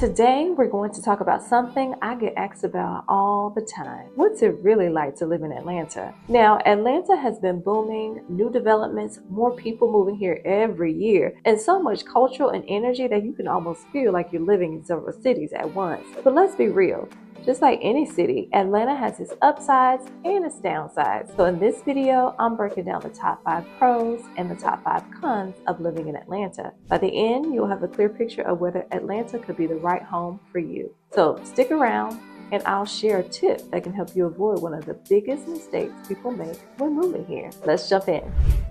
Today, we're going to talk about something I get asked about all the time. What's it really like to live in Atlanta? Now, Atlanta has been booming, new developments, more people moving here every year, and so much cultural and energy that you can almost feel like you're living in several cities at once. But let's be real. Just like any city, Atlanta has its upsides and its downsides. So in this video, I'm breaking down the top 5 pros and the top 5 cons of living in Atlanta. By the end, you'll have a clear picture of whether Atlanta could be the right home for you. So stick around and I'll share a tip that can help you avoid one of the biggest mistakes people make when moving here. Let's jump in.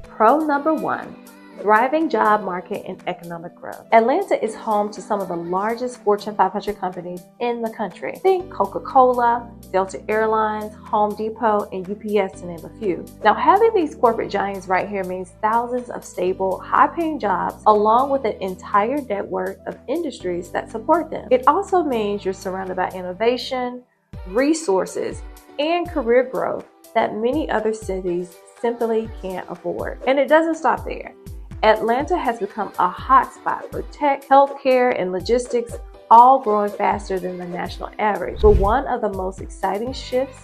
Pro number 1. Thriving job market and economic growth. Atlanta is home to some of the largest Fortune 500 companies in the country. Think Coca-Cola, Delta Airlines, Home Depot, and UPS to name a few. Now, having these corporate giants right here means thousands of stable, high-paying jobs, along with an entire network of industries that support them. It also means you're surrounded by innovation, resources, and career growth that many other cities simply can't afford. And it doesn't stop there. Atlanta has become a hotspot for tech, healthcare, and logistics, all growing faster than the national average. But one of the most exciting shifts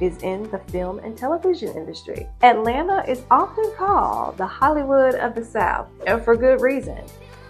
is in the film and television industry. Atlanta is often called the Hollywood of the South, and for good reason.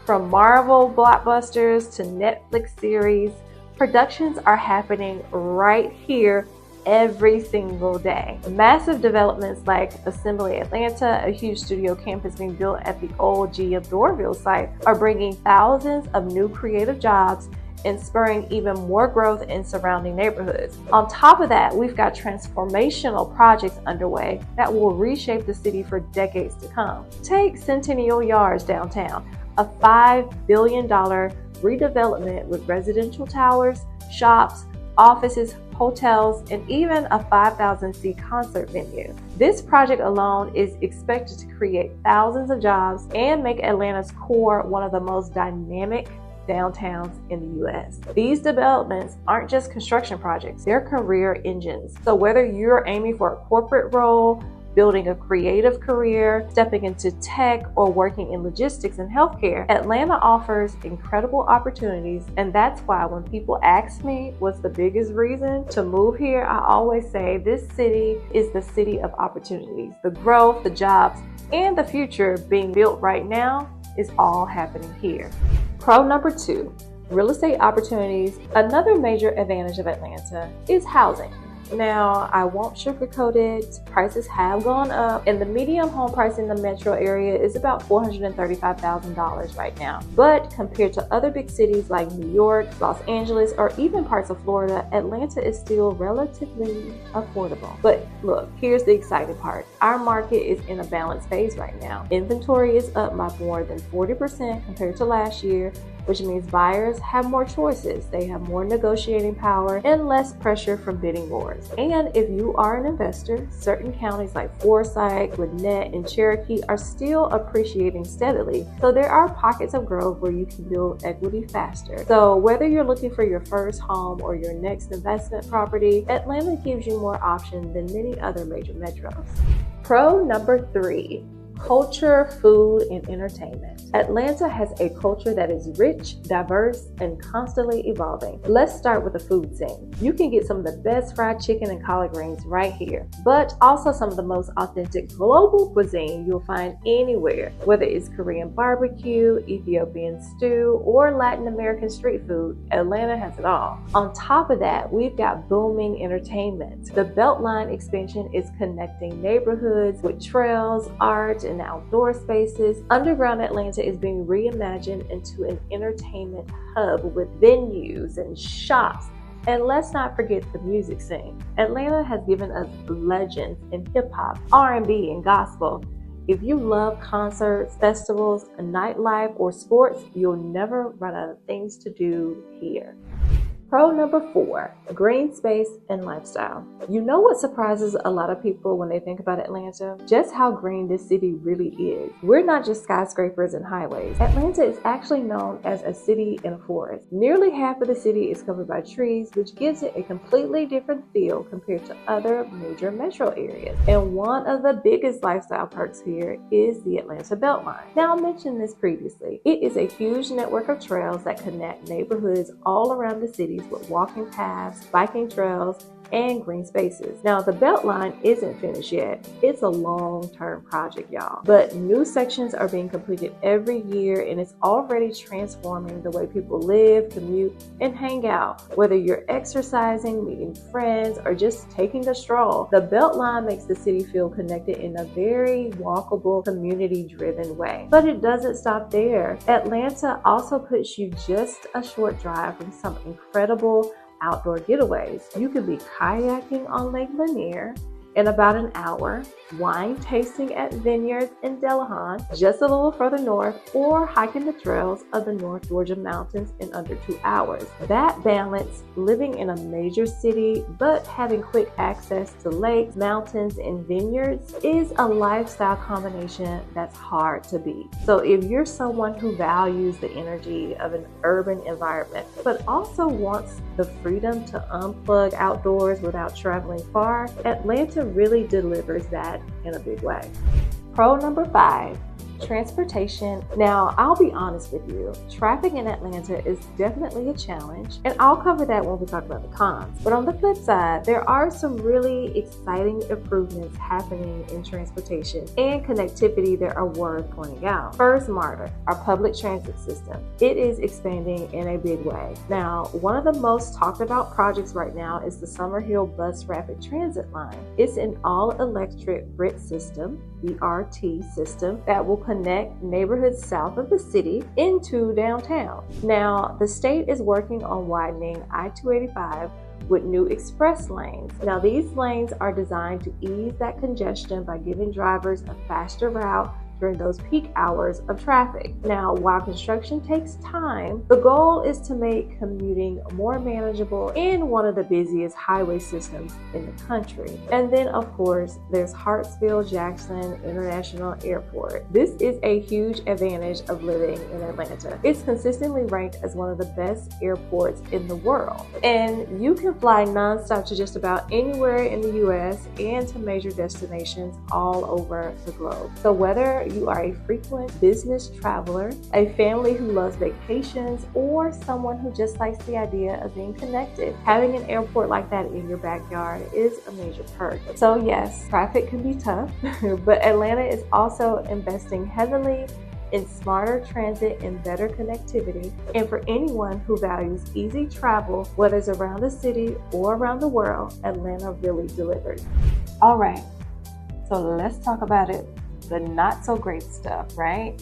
From Marvel blockbusters to Netflix series, productions are happening right here every single day. Massive developments like Assembly Atlanta, a huge studio campus being built at the old GM Dorville site, are bringing thousands of new creative jobs and spurring even more growth in surrounding neighborhoods. On top of that, we've got transformational projects underway that will reshape the city for decades to come. Take Centennial Yards downtown, a $5 billion redevelopment with residential towers, shops, offices, hotels, and even a 5,000-seat concert venue. This project alone is expected to create thousands of jobs and make Atlanta's core one of the most dynamic downtowns in the U.S. These developments aren't just construction projects, they're career engines. So whether you're aiming for a corporate role, building a creative career, stepping into tech, or working in logistics and healthcare, Atlanta offers incredible opportunities. And that's why when people ask me what's the biggest reason to move here, I always say this city is the city of opportunities. The growth, the jobs, and the future being built right now is all happening here. Pro number 2, real estate opportunities. Another major advantage of Atlanta is housing. Now, I won't sugarcoat it, prices have gone up, and the median home price in the metro area is about $435,000 right now. But compared to other big cities like New York, Los Angeles, or even parts of Florida, Atlanta is still relatively affordable. But look, here's the exciting part. Our market is in a balanced phase right now. Inventory is up by more than 40% compared to last year, which means buyers have more choices, they have more negotiating power, and less pressure from bidding wars. And if you are an investor, certain counties like Forsyth, Gwinnett, and Cherokee are still appreciating steadily. So there are pockets of growth where you can build equity faster. So whether you're looking for your first home or your next investment property, Atlanta gives you more options than many other major metros. Pro number 3. Culture, food, and entertainment. Atlanta has a culture that is rich, diverse, and constantly evolving. Let's start with the food scene. You can get some of the best fried chicken and collard greens right here, but also some of the most authentic global cuisine you'll find anywhere. Whether it's Korean barbecue, Ethiopian stew, or Latin American street food, Atlanta has it all. On top of that, we've got booming entertainment. The Beltline expansion is connecting neighborhoods with trails, art, and outdoor spaces. Underground Atlanta is being reimagined into an entertainment hub with venues and shops. And let's not forget the music scene. Atlanta has given us legends in hip-hop, R&B, and gospel. If you love concerts, festivals, nightlife, or sports, you'll never run out of things to do here. Pro number 4, green space and lifestyle. You know what surprises a lot of people when they think about Atlanta? Just how green this city really is. We're not just skyscrapers and highways. Atlanta is actually known as a city in a forest. Nearly half of the city is covered by trees, which gives it a completely different feel compared to other major metro areas. And one of the biggest lifestyle perks here is the Atlanta Beltline. Now, I mentioned this previously. It is a huge network of trails that connect neighborhoods all around the cities with walking paths, biking trails, and green spaces. Now, the Beltline isn't finished yet. It's a long-term project, y'all. But new sections are being completed every year, and it's already transforming the way people live, commute, and hang out. Whether you're exercising, meeting friends, or just taking a stroll, the Beltline makes the city feel connected in a very walkable, community-driven way. But it doesn't stop there. Atlanta also puts you just a short drive from some incredible outdoor getaways. You could be kayaking on Lake Lanier in about an hour, wine tasting at vineyards in Delahan, just a little further north, or hiking the trails of the North Georgia mountains in under 2 hours. That balance, living in a major city but having quick access to lakes, mountains, and vineyards, is a lifestyle combination that's hard to beat. So if you're someone who values the energy of an urban environment but also wants the freedom to unplug outdoors without traveling far, Atlanta really delivers that in a big way. Pro number 5, transportation. Now, I'll be honest with you, traffic in Atlanta is definitely a challenge, and I'll cover that when we talk about the cons. But on the flip side, there are some really exciting improvements happening in transportation and connectivity that are worth pointing out. First, MARTA, our public transit system. It is expanding in a big way. Now, one of the most talked about projects right now is the Summerhill Bus Rapid Transit Line. It's an all-electric BRT system, BRT system, that will connect neighborhoods south of the city into downtown. Now, the state is working on widening I-285 with new express lanes. Now, these lanes are designed to ease that congestion by giving drivers a faster route during those peak hours of traffic. Now, while construction takes time, the goal is to make commuting more manageable in one of the busiest highway systems in the country. And then, of course, there's Hartsfield-Jackson International Airport. This is a huge advantage of living in Atlanta. It's consistently ranked as one of the best airports in the world. And you can fly nonstop to just about anywhere in the US and to major destinations all over the globe. So whether you are a frequent business traveler, a family who loves vacations, or someone who just likes the idea of being connected, having an airport like that in your backyard is a major perk. So yes, traffic can be tough, but Atlanta is also investing heavily in smarter transit and better connectivity. And for anyone who values easy travel, whether it's around the city or around the world, Atlanta really delivers. All right, so let's talk about it. The not so great stuff, right?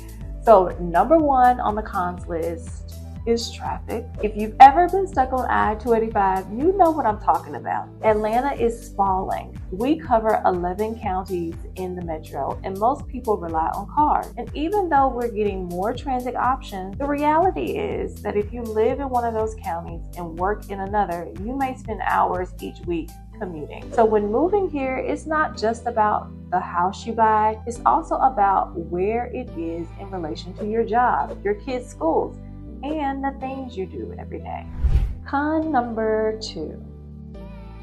So number 1 on the cons list is traffic. If you've ever been stuck on I-285, you know what I'm talking about. Atlanta is sprawling. We cover 11 counties in the metro, and most people rely on cars. And even though we're getting more transit options, the reality is that if you live in one of those counties and work in another, you may spend hours each week commuting. So when moving here, it's not just about the house you buy, it's also about where it is in relation to your job, your kids' schools, and the things you do every day. Con number 2,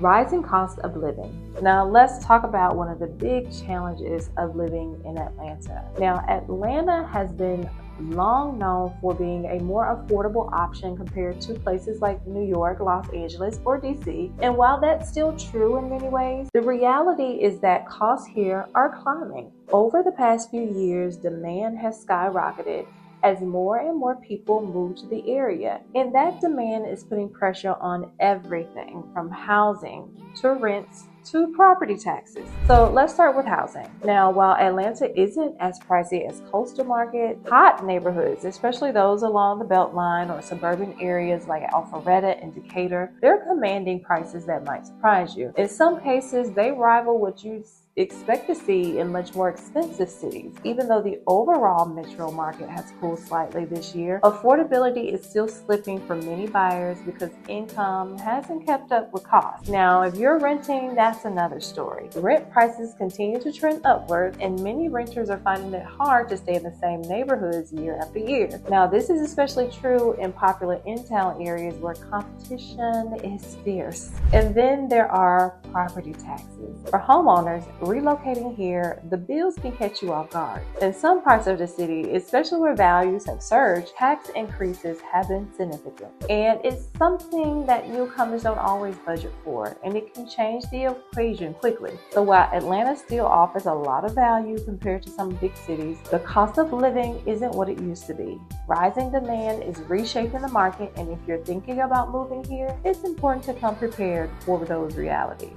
rising cost of living. Now let's talk about one of the big challenges of living in Atlanta. Now, Atlanta has been long known for being a more affordable option compared to places like New York, Los Angeles, or DC. And while that's still true in many ways, the reality is that costs here are climbing. Over the past few years, demand has skyrocketed as more and more people move to the area. And that demand is putting pressure on everything from housing to rents to property taxes. So let's start with housing. Now, while Atlanta isn't as pricey as coastal markets, hot neighborhoods, especially those along the Beltline or suburban areas like Alpharetta and Decatur, they're commanding prices that might surprise you. In some cases, they rival what you expect to see in much more expensive cities. Even though the overall metro market has cooled slightly this year, affordability is still slipping for many buyers because income hasn't kept up with costs. Now, if you're renting, that's another story. Rent prices continue to trend upward, and many renters are finding it hard to stay in the same neighborhoods year after year. Now, this is especially true in popular in-town areas where competition is fierce. And then there are property taxes. For homeowners, relocating here, the bills can catch you off guard. In some parts of the city, especially where values have surged, tax increases have been significant. And it's something that newcomers don't always budget for, and it can change the equation quickly. So while Atlanta still offers a lot of value compared to some big cities, the cost of living isn't what it used to be. Rising demand is reshaping the market, and if you're thinking about moving here, it's important to come prepared for those realities.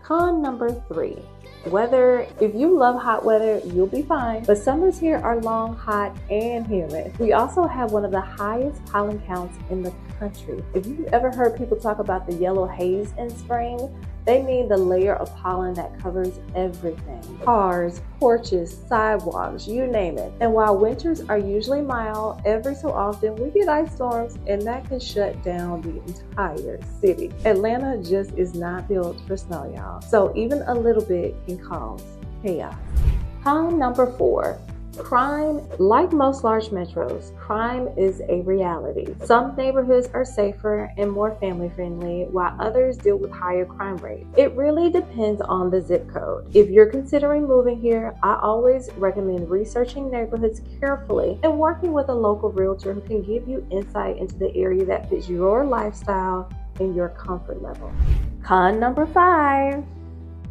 Con number 3. Weather. If you love hot weather, you'll be fine. But summers here are long, hot, and humid. We also have one of the highest pollen counts in the country. If you've ever heard people talk about the yellow haze in spring, they mean the layer of pollen that covers everything. Cars, porches, sidewalks, you name it. And while winters are usually mild, every so often we get ice storms, and that can shut down the entire city. Atlanta just is not built for snow, y'all. So even a little bit can cause chaos. Con number 4. Crime. Like most large metros, crime is a reality. Some neighborhoods are safer and more family friendly, while others deal with higher crime rates. It really depends on the zip code. If you're considering moving here, I always recommend researching neighborhoods carefully and working with a local realtor who can give you insight into the area that fits your lifestyle and your comfort level. Con number 5.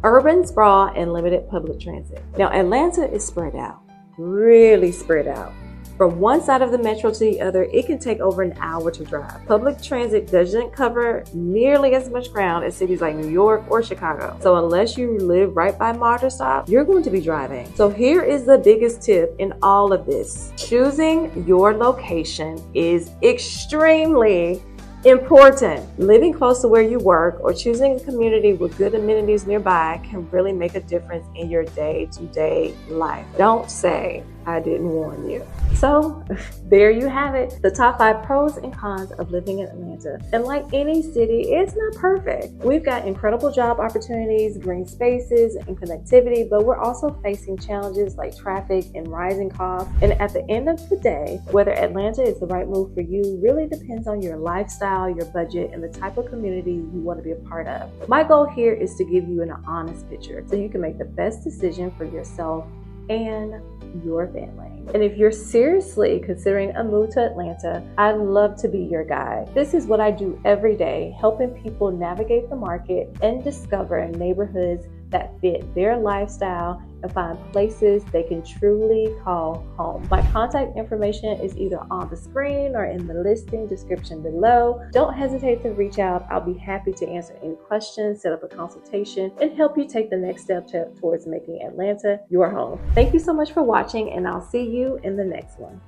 Urban sprawl and limited public transit. Now, Atlanta is spread out. Really spread out. From one side of the metro to the other, it can take over an hour to drive. Public transit doesn't cover nearly as much ground as cities like New York or Chicago. So unless you live right by MARTA stop, you're going to be driving. So here is the biggest tip in all of this. Choosing your location is extremely important. Living close to where you work or choosing a community with good amenities nearby can really make a difference in your day-to-day life. Don't say I didn't warn you. So there you have it, the top 5 pros and cons of living in Atlanta. And like any city, it's not perfect. We've got incredible job opportunities, green spaces, and connectivity, but we're also facing challenges like traffic and rising costs. And at the end of the day, whether Atlanta is the right move for you really depends on your lifestyle, your budget, and the type of community you want to be a part of. My goal here is to give you an honest picture so you can make the best decision for yourself and your family. And if you're seriously considering a move to Atlanta, I'd love to be your guide. This is what I do every day, helping people navigate the market and discover neighborhoods that fit their lifestyle and find places they can truly call home. My contact information is either on the screen or in the listing description below. Don't hesitate to reach out. I'll be happy to answer any questions, set up a consultation, and help you take the next step towards making Atlanta your home. Thank you so much for watching, and I'll see you in the next one.